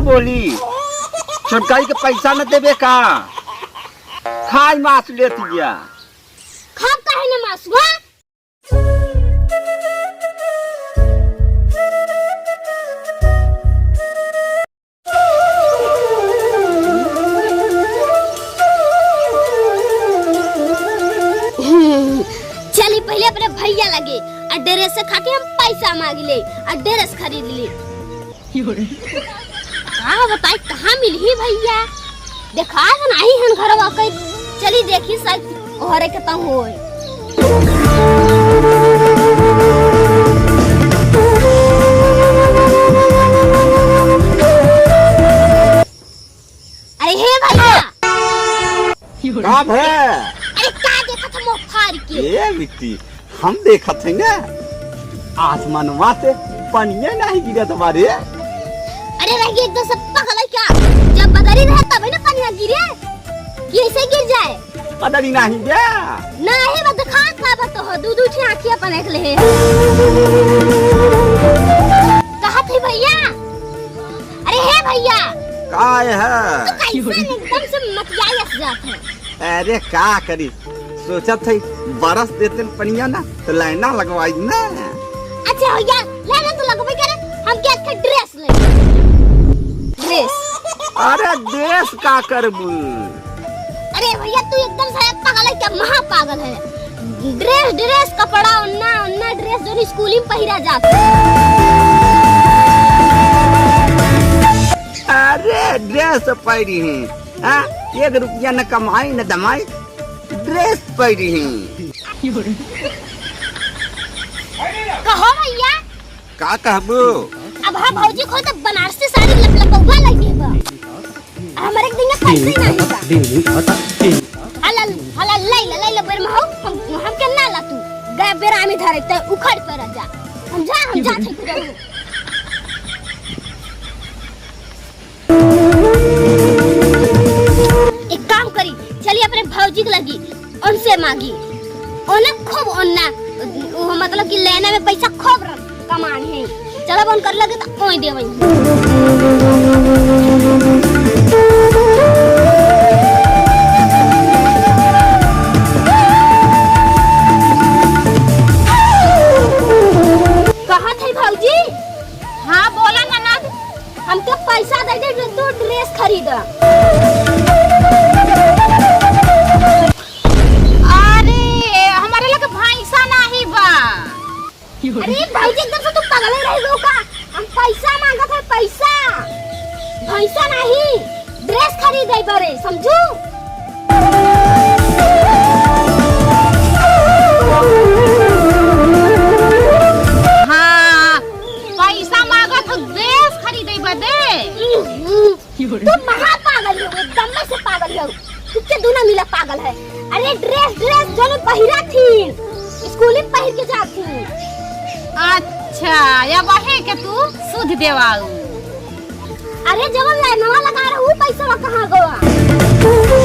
बोली छोटकाई के पैसा न देबे का खाई मास लेत गया खाब काहे न मासुआ चली पहले अपने भैया लगे और ड्रेस से खाके हम पैसा मांग ले और ड्रेस खरीद ली। हाँ बताई कहाँ मिली भैया देखा नहीं हन घर वाकई चली देखी शायद घरे के तंग हो अरे हे भैया कब है अरे क्या देखा था मोफार के ये मिट्टी हम देखा थे ना आसमानवा से पनिया नहीं गिरा तुम्हारे अरे रही एकदम सब पागल है क्या जब बदरी रहे तब ना पनिया गिरे ये ऐसे गिर जाए बदरी नहीं गया नहीं बस खा खा तो हो दूध उठी आंखियां पनेक ले कहा थे भैया अरे हे भैया काय है कैसे एकदम से मतियास जात है अरे क्या करी सोचा थे बरस देते पनिया ना तो लाइना लगवाई ना अच्छा भैया लाइना तो लगवाई करे हम क्या के ड्रेस ले ड्रेस अरे ड्रेस का करबू अरे भैया तू एकदम से पागल है क्या महा पागल है ड्रेस ड्रेस कपड़ा उन्ना उन्ना ड्रेस जो स्कूल में पहिरा जाता अरे ड्रेस पहरी है 1 रुपया न कमाई न दमाई ड्रेस पहरी है कहो भैया का कहबू अब हम भौजी को तो बनारसी साड़ी लपलपवा लगी बा हमारे एक दिन में पैसे नहीं बा हलल हलल लैला बेर में हम के ना ला तू गए बेर आमी धरे त उखड़ पर जा हम जा थे कुछ एक काम करी चलिए अपने भौजी के लगी उनसे मांगी ओने खूब ओन्ना मतलब कि लेने में पैसा खूब कमान है चलो बन कर लगे तो ओई देवई कहा थे भौजी हाँ बोला ननद हमके पैसा दे दे तू ड्रेस खरीदा अरे भौजी एकदम से तू पागल ही रही का हम पैसा मांगा था पैसा नहीं ड्रेस खरीदे बारे समझू हाँ पैसा मांगा था ड्रेस खरीदे बदे तू महा पागल हो एकदम से पागल हो तुझसे दूना मिला पागल है अरे ड्रेस जो पहिरा थी स्कूल में पहन के जाती अच्छा या वही के तू सुध देवाऊ अरे जब लाइनवा लगा रहा हूँ पैसा कहाँ गया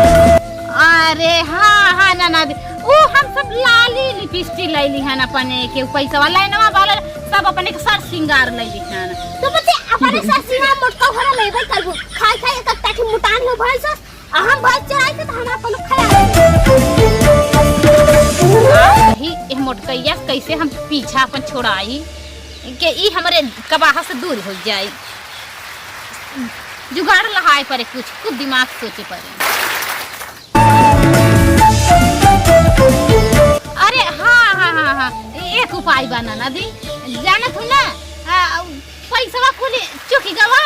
अरे हाँ नाना वो हम सब लाली लिपस्टिक ले ली है अपने के पैसा लाइनवा वाला सब अपने के सर श्रृंगार ले ली है तो बच्चे अपने सर श्रृंगार मोटका भरा लेबे करबो खाई एक ताठी मुटान हो भैंस हम भैंस चराई थे तो हमरा अपन खाया ही मोटकैया कैसे हम पीछा अपन छोड़ाई के ई हमरे कबाहा से दूर हो जाए जुगाड़ लगाए पड़े कुछ दिमाग सोचे पड़े अरे हाँ एक उपाय बनाना दी जानत हूँ ना पैसा खुली चुकी गवा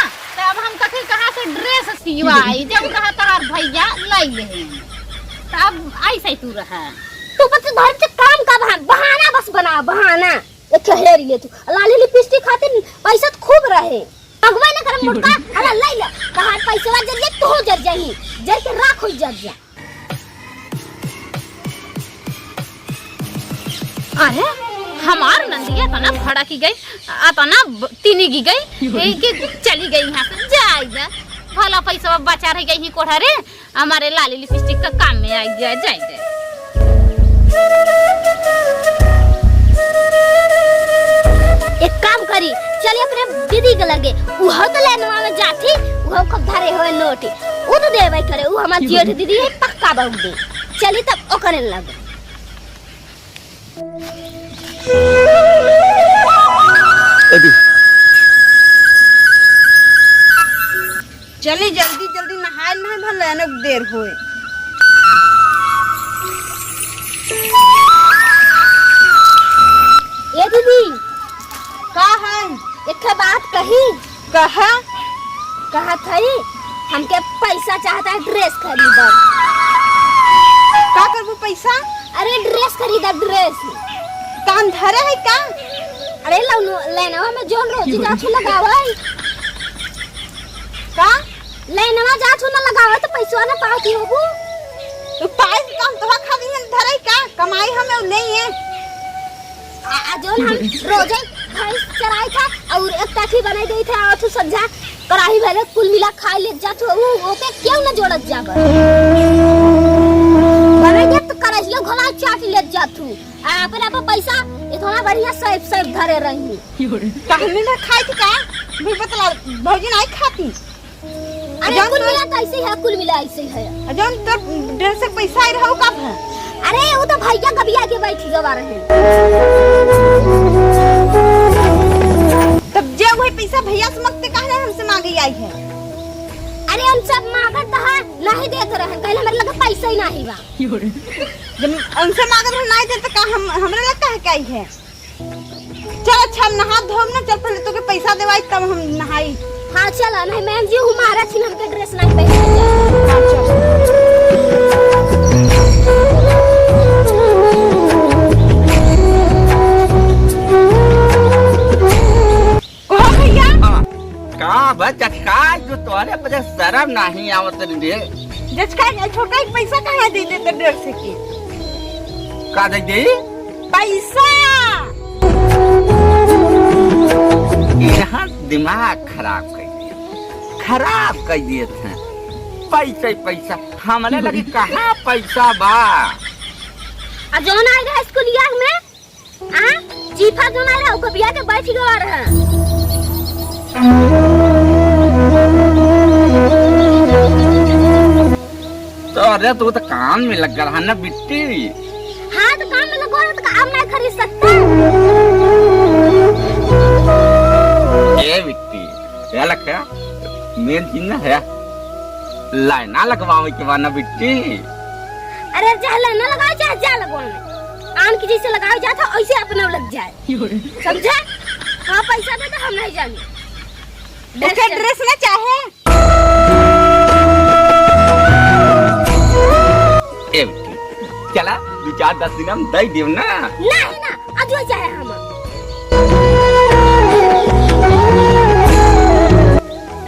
अब हम कथी कहाँ से ड्रेस सिवाई जब कहा तार भैया लै ले तब ऐसे तू रहा तू बस घर से काम का बहाना बस बना बहाना एक ठहर ले तू लाली लिपस्टिक खातिर पैसा तो खूब रहे अगवा न कर मुर्गा अरे लै ले कहां पैसा जर जे तू जर जाही जर के राख हो जर जा अरे हमार नंदिया तना खड़ा की गई तना तीनी की गई कि चली गई यहाँ से जाएगा भला पैसा बचा रह गई ही कोठा रे हमारे लाली लिपस्टिक का काम में आई जाए चली अपने दीदी के लगे उहो तो लेनवा में जाती उहो खूब धरे होए नोटी उ तो देबे करे उ हमार जेठ दीदी है पक्का बहु दे चली तब ओ करे लगे अभी चली जल्दी जल्दी नहाए नहीं भले न देर होए ए दीदी का है एक बात कही कहा कहा थई हमके पैसा चाहता है ड्रेस खरीदो का करबू पैसा अरे ड्रेस खरीदा ड्रेस कान धरे है का अरे लेनवा में जोन रोजी जाछू लगावई का लेनवा जाछू न लगावई तो पैसा न पाती होबू तू पाई काम तो खाली है धरे का कमाई हमें नहीं है जोन हम रोजे भैंस चराई था और एक ताठी बनाई गई था और तू संझा कराही भेले कुल मिला खा ले जात हो ओके क्यों न जोड़त जाब बने के तो करैलो घोला चाट ले जात हूं अपन अपन पैसा इतना बढ़िया सेफ सेफ धरे रही कहने ना खाई थी का भी बतला भौजी नहीं खाती अरे कुल मिला तो ऐसे है कुल मिला ऐसे है जौन तो ड्रेस से पैसा आई रहू कब है अरे वो तो भैया गबिया के बैठी गवा रहे तब जे वही पैसा भैया से मांगते काहे हमसे मांगी आई है अरे हम सब मांगत है नहीं देत रहे कहले मेरे लगे पैसा ही नहीं बा जब उनसे मांगत रहे नहीं देते का हम हमरा लगता है क्या ही है चल अच्छा नहा धोम ना चल पहले तो के पैसा देवाई तब हम नहाई हां चल नहीं मैम जी हमारा छिन हमके ड्रेस नहीं पहन हां चल का बच्चा का जो तोरे वजह शर्म नहीं आवत रे जज का छोटा एक पैसा कहां दे देते ड्रेस के का दे दे पैसा यहाँ दिमाग खराब कर दिए थे पैसा पैसा हमने लगी कहाँ पैसा बा आ जोन आई रहा स्कूलिया में आ चीफा जोन आई रहा ओ कबिया के बैठ गवा रहा तो अरे तू तो काम में लग रहा ना बिट्टी हाँ तो काम में लगो तो काम नहीं खरीद सकता ए बिट्टी क्या लगता मेन चीज ना है लाइना लगवावे के बाद ना बिट्टी अरे चाहे लाइना लगाओ चाहे जा लगवाओ आन की जैसे लगाओ जाता ऐसे अपना लग जाए समझे हाँ पैसा दे तो हम नहीं जाने ओके ड्रेस ना चाहे ए बिट्टी चला 2-4-10 दिन हम दे देव ना नहीं ना अजो चाहे हम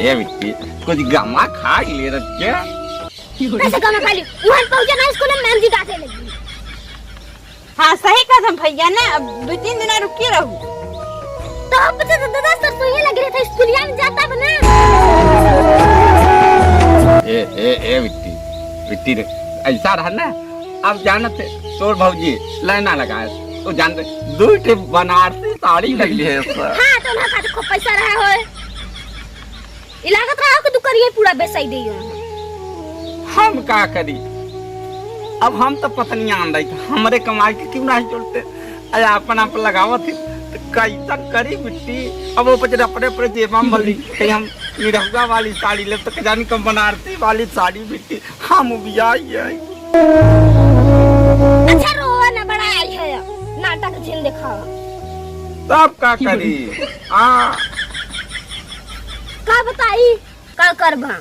ए बिट्टी कुछ गमा खा ले रखे कैसे गमा खा ली वहां पहुंचे ना स्कूल में मैम जी डांटे लगी हाँ सही कदम भैया ने अब 2-3 दिन रुकी रहू तो अब पता दादा सर तो ये लग रहा था स्कूलिया में जाता बना ए बिट्टी बिट्टी रे ऐसा रहा ना अब जानते तोर भौजी लाइना लगाए तो जानते 2 ठे बनारसी साड़ी ले लिए हां तो ना का खूब पैसा रहा होए इलाकत रहा कि तू करिए पूरा बेसाई दियो हम का करी अब हम तो पत्नी आन रही थी हमारे कमाई के क्यों नहीं छोड़ते अरे अपन आप लगावत थी तो कैसा करी बिट्टी अब वो पचर अपने जेबा में भली कहीं हम निरहुआ वाली साड़ी ले तो जानी कम बनारसी वाली साड़ी बिट्टी हम भी आई अच्छा रोवा ना बड़ा आई है नाटक झिल दिखावा तब का करी हाँ का बताई का करबा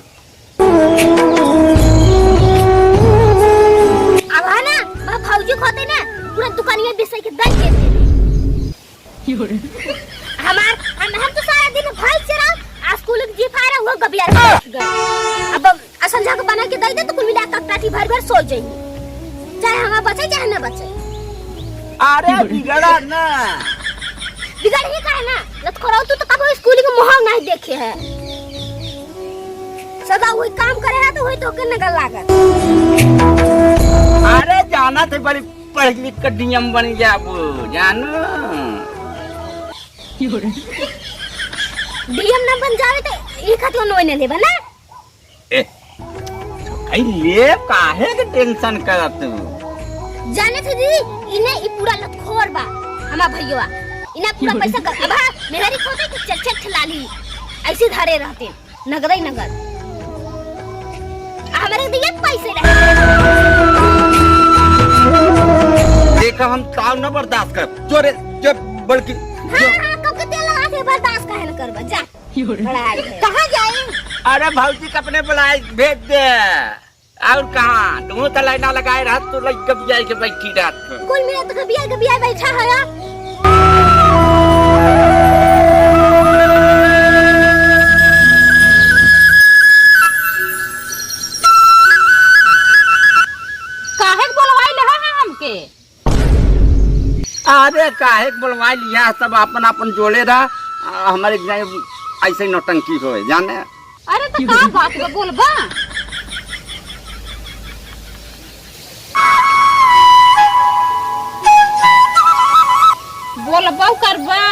अब है ना मैं फौजी खोते ना पूरा दुकानिया बेचे के दे देते हम तो सारा दिन भाई चरा स्कूल के जीप आ रहा वो गबिया बैठ गए अब असंझा को बना के दे दे तो कुल मिला के काठी भर भर सो जाएंगे चाहे हम बचे चाहे ना बचे अरे बिगड़ा ना बिगड़ ही का है ना लत करो तो कब स्कूल के मुहाव नहीं देखे है सदा वही काम करे है तो वही तो के नगर लागत अरे जाना तो बड़ी पढ़ लिख कर नियम बन जाबो जानो डीएम ना बन जावे तो ई खातिर नोय ने लेबा ना। ए आई ले काहे के टेंशन करत तू? जाने थे दीदी इने ई पूरा लखोर बा हमार भैया इना पूरा पैसा कर अब मेहरी खोते कि चट लाली ऐसे धरे रहते नगद ही नगद हमारे दिए पैसे देखा हम ताव न बर्दाश्त कर जोरे जो बल्कि हां कब के तेल लगा के बर्दाश्त काहे न करबा जा कहां जाए? अरे भौजी के अपने बुलाए भेज दे और कहां तू तो लाइना लगाए रह तू लग कबिया के बैठी रात को कोई मेरा तो कबिया बैठा है यार। अरे काहे बोलवा लिया सब अपन अपन जोड़े रहा हमारे ऐसे नौटंकी हो जाने। अरे तो का बात बा बोलबा? बोलबा करबा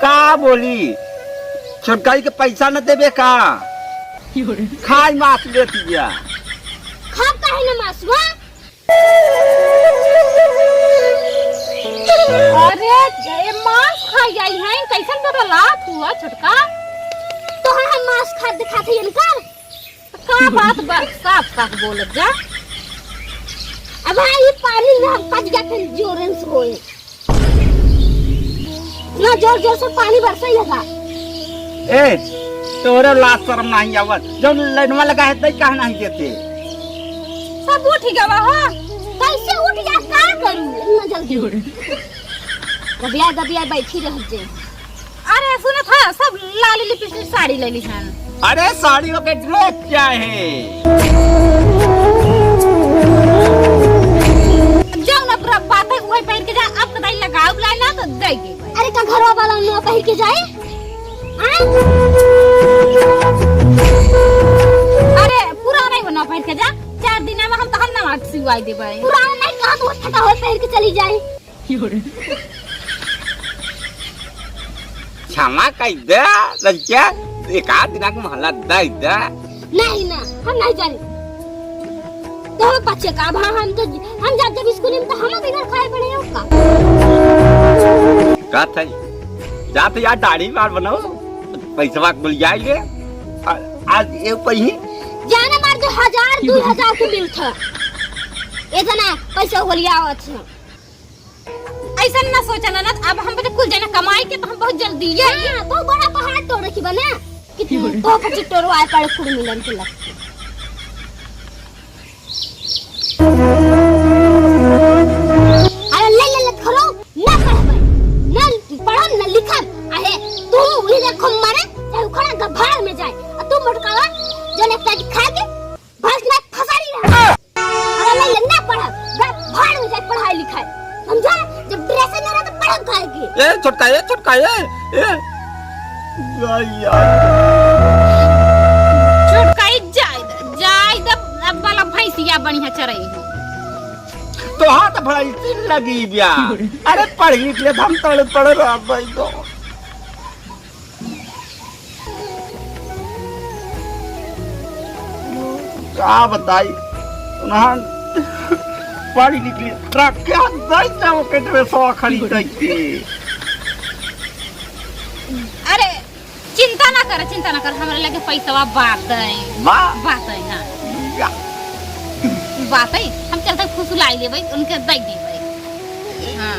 का बोली छोटकाई के पैसा न देबे का खाई मास लेती जा खाब काहे न मासवा? अरे ये मांस खाई आई है कैसन बदला हुआ छोटका तो हम मांस खा दिखाते इनकार का बात बा साफ साफ बोल जा। अब ये पानी में हम पच गया फिर जोरन से होए ना जोर जोर से पानी बरसई लगा। ए तोरे लाज शर्म नहीं आवत जब लाइनवा लगा है त काहे नहीं देते सब उठ गवा हो कैसे उठ जा का करू ना जल्दी गबिया बैठी रह जे। अरे सुन था सब लाली लिपस्टिक साड़ी ले ली हन। अरे साड़ियों के ड्रेस क्या है जाओ ना पूरा बात है वही पहन के जा अब कदाई लगाओ लाई ना तो देगी। अरे का घरवा वाला न पहन के जाए अरे पूरा नहीं बना पहन के जा 4 दिन में हम तो हम ना सिवाई देबे पुराना नहीं कहा तो ठका हो पहन के चली जाए। क्षमा कई दे लज्जा एक आध दिन के मोहल्ला दे दे नहीं ना हम नहीं जाने तो बच्चे का हम जब स्कूल में तो हम बिना खाए पड़े हो का था जाते यार दाढ़ी बाल बनाओ पैसा बोल जाएंगे आज ये पही जाने मार जो 1000 2000 के बिल था इतना पैसा हो लिया आवत है ऐसा ना सोचना ना अब हम पे कुल जना कमाई के तो हम बहुत जल्दी ये बहुत बड़ा पहाड़ तोड़ रखी बना कितनी तो पची तोड़ आए पड़ कुड़ मिलन के लगती अरे ले खरो ना पढ़बे ना पढ़ो ना लिखो आहे तू उही देखो मारे चाहे खड़ा गभाड़ में जाए और तू मोटकावा जो ने पेट खा के भस ना फसारी रहा। अरे ले ना पढ़ गभाड़ में जाए पढ़ाई लिखाई समझा जब ड्रेस ना रहा तो पढ़ खाएगी। ए छोटका ए छोटकाई जाय अब वाला भैंसिया बढ़िया चरई हो तो हां तो भैंसी लगी बिया। अरे पढ़ी के हम तड़ पड़ रहा भाई तो का बताई उन्हां पढ़ी निकली ट्रक के दैता वो के ड्रेस खरीद के। अरे चिंता ना कर हमारे लगे पैसा बात है हां बात है हम चलते फुसुलाई लेबै उनके दे देबै। हां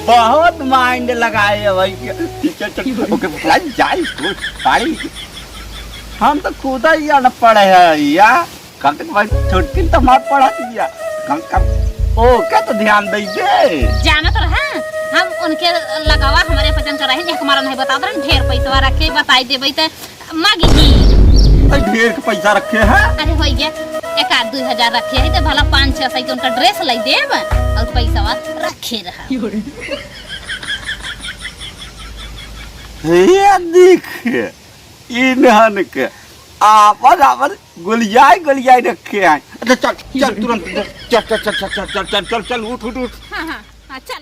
बहुत माइंड लगाए भाई चल ओके फ्लाइट जाए स्कूल साड़ी हम तो खुद ही अनपढ़ है या कम तक भाई छोटी तो मार पढ़ा दिया कम ओ क्या तो ध्यान दे दे जाना तो रहा हम उनके लगावा हमारे पसंद कर रहे हैं हमारा नहीं बता रहे ढेर पैसा रखे बताई देबै त मागी ही ढेर के पैसा रखे हैं। अरे हो गया 1-2 रखे है तो भला 5-6 के उनका ड्रेस लाई देब और पैसा रखे रहा। ये देख इन्हन के आपन गोलियाई रखे हैं। अच्छा चल तुरंत चल उठ। हां चल